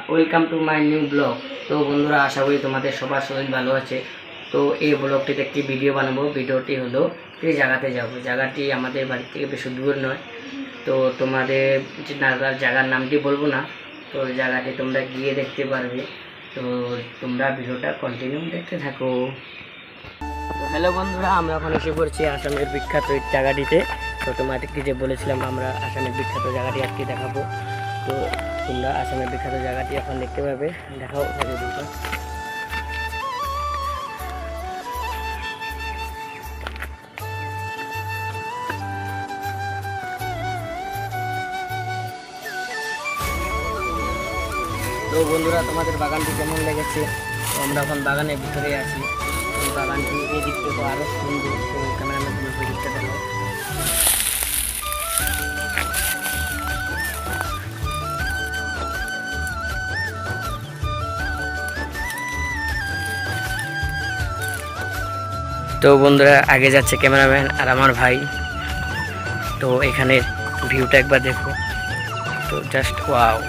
Welcome to my new blog. তো বন্ধুরা, আশা করি তোমাদের সবার শরীর ভালো আছে। তো এই ব্লগটিতে একটি ভিডিও বানাবো। ভিডিওটি হলো এই জায়গাতে যাব। জায়গাটি আমাদের বাড়ি থেকে বেশি দূর নয়। তো তোমাদের জায়গার নামটি বলবো না, তো জায়গাটি তোমরা গিয়ে দেখতে পারবে। তো তোমরা ভিডিওটা কন্টিনিউ দেখতে থাকো। তো হ্যালো বন্ধুরা, আমরা এখন এসে পড়ছি আসামের বিখ্যাত এই জায়গাটিতে। তো তোমাদেরকে যে বলেছিলাম আমরা আসামের বিখ্যাত জায়গাটি আজকে দেখাবো। তো তোমরা আসামের বিখ্যাত জায়গাটি এখন দেখতে পাবে। দেখাও ভিডিওটা। তো বন্ধুরা, তোমাদের বাগানটি কেমন লেগেছে? তো আমরা এখন বাগানের ভিতরে আছি। এই বাগানটি এই দিকটা তো আরও সুন্দর। তো ক্যামেরাম্যান তুমি দিকটা দেখো। তো বন্ধুরা, আগে যাচ্ছে ক্যামেরাম্যান আর আমার ভাই। তো এখানের ভিউটা একবার দেখো। তো জাস্ট ওয়াও।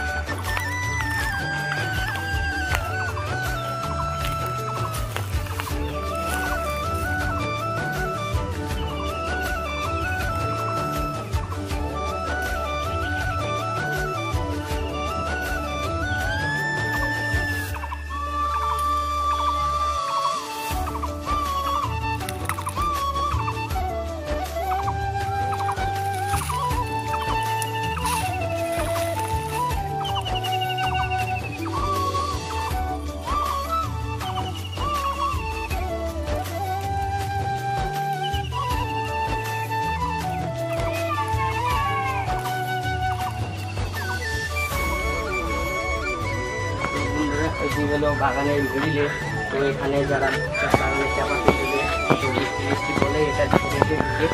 হলো বাগানের মিডিলে। তো এখানে যারা বাগানের চাপাতি দেবে, তো বৃষ্টি বৃষ্টি বলে এটা ঢুকে।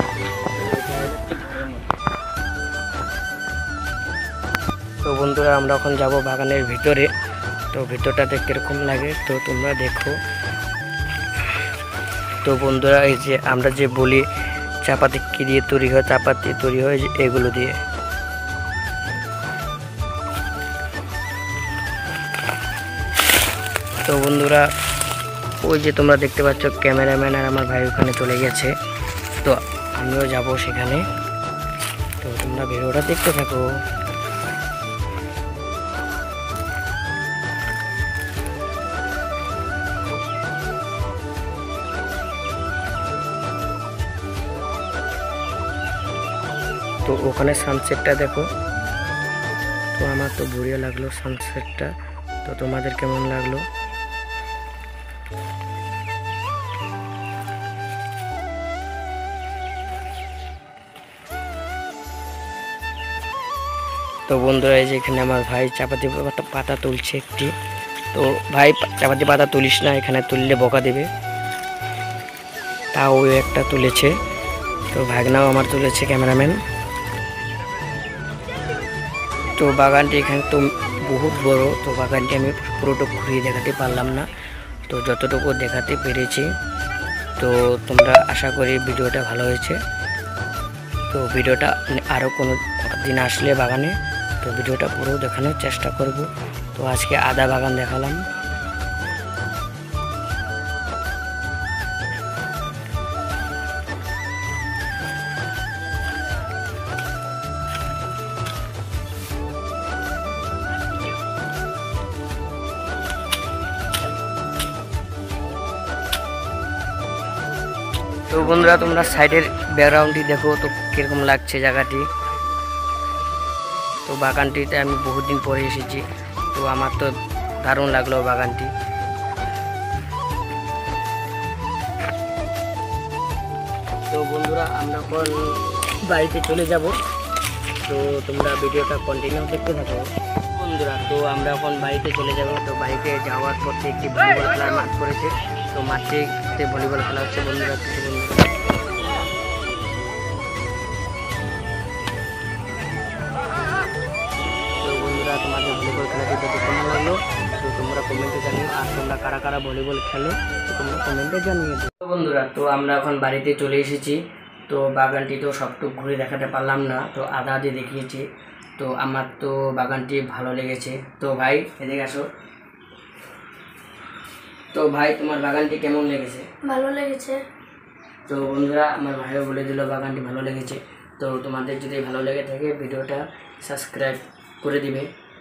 তো বন্ধুরা, আমরা এখন যাব বাগানের ভিতরে। তো ভিতরটাতে কীরকম লাগে তো তোমরা দেখো। তো বন্ধুরা, এই যে আমরা যে বলি চাপাতি কী দিয়ে তৈরি হয়, চাপাতি তৈরি হয় এগুলো দিয়ে। তো বন্ধুরা, ওই যে তোমরা দেখতে পাচ্ছ ক্যামেরাম্যান আর আমার ভাই ওখানে চলে গেছে। তো আমিও যাব সেখানে। তো তোমরা ভিডিওটা দেখতে থাকো। তো ওখানে সানসেটটা দেখো। তো আমার তো বঢ়িয়া লাগলো সানসেটটা। তো তোমাদের কেমন লাগলো? তো বন্ধুরা, এই যে এখানে আমার ভাই চাপাতি পাতা তুলছে একটি। তো ভাই, চাপাতি পাতা তুলিস না, এখানে তুললে বকা দেবে। তাও একটা তুলেছে। তো ভাগনাও আমার তুলেছে ক্যামেরাম্যান। তো বাগানটি এখানে তো বহুত বড়। তো বাগানটি আমি পুরোটুকু ঘুরিয়ে দেখাতে পারলাম না, তো যতটুকু দেখাতে পেরেছি। তো তোমরা আশা করি ভিডিওটা ভালো হয়েছে। তো ভিডিওটা আরও কোনো দিন আসলে বাগানে, তো ভিডিওটা পুরো দেখানোর চেষ্টা করব। তো আজকে আদা বাগান দেখালাম। তো বন্ধুরা, তোমরা সাইডের ব্যাকগ্রাউন্ডটি দেখো তো কিরকম লাগছে জায়গাটি। তো বাগানটিতে আমি বহুদিন পরে এসেছি। তো আমার তো দারুণ লাগলো বাগানটি। তো বন্ধুরা, আমরা এখন বাড়িতে চলে যাব। তো তোমরা ভিডিওটা কন্টিনিউ দেখতে থাকো বন্ধুরা। তো আমরা এখন বাড়িতে চলে যাব। তো বাড়িতে যাওয়ার পর একটি ভলিবল খেলার মাঠ করেছে। তো মাঠে ভলিবল খেলা হচ্ছে বন্ধুরা। তো বন্ধুরা, তোমাদের ভলিবল খেলাটি দেখে কেমন লাগলো তো তোমরা কমেন্টে জানিও। আর তোমরা কারা কারা ভলিবল খেলো তো তোমরা কমেন্টে জানিয়ে দিও। তো বন্ধুরা, তো আমরা এখন বাড়িতে চলে এসেছি। তো বাগানটি তো সবটুকু ঘুরে দেখাতে পারলাম না, তো আধা আধি দেখিয়েছি। তো আমার তো বাগানটি ভালো লেগেছে। তো ভাই এদিকে আসো। তো ভাই তোমার বাগানটি কেমন লেগেছে? ভালো লেগেছে। তো বন্ধুরা আমার ভাইও বলে দিল বাগানটি ভালো লেগেছে। তো তোমাদের যদি ভালো লেগে থাকে ভিডিওটা সাবস্ক্রাইব করে দিবে।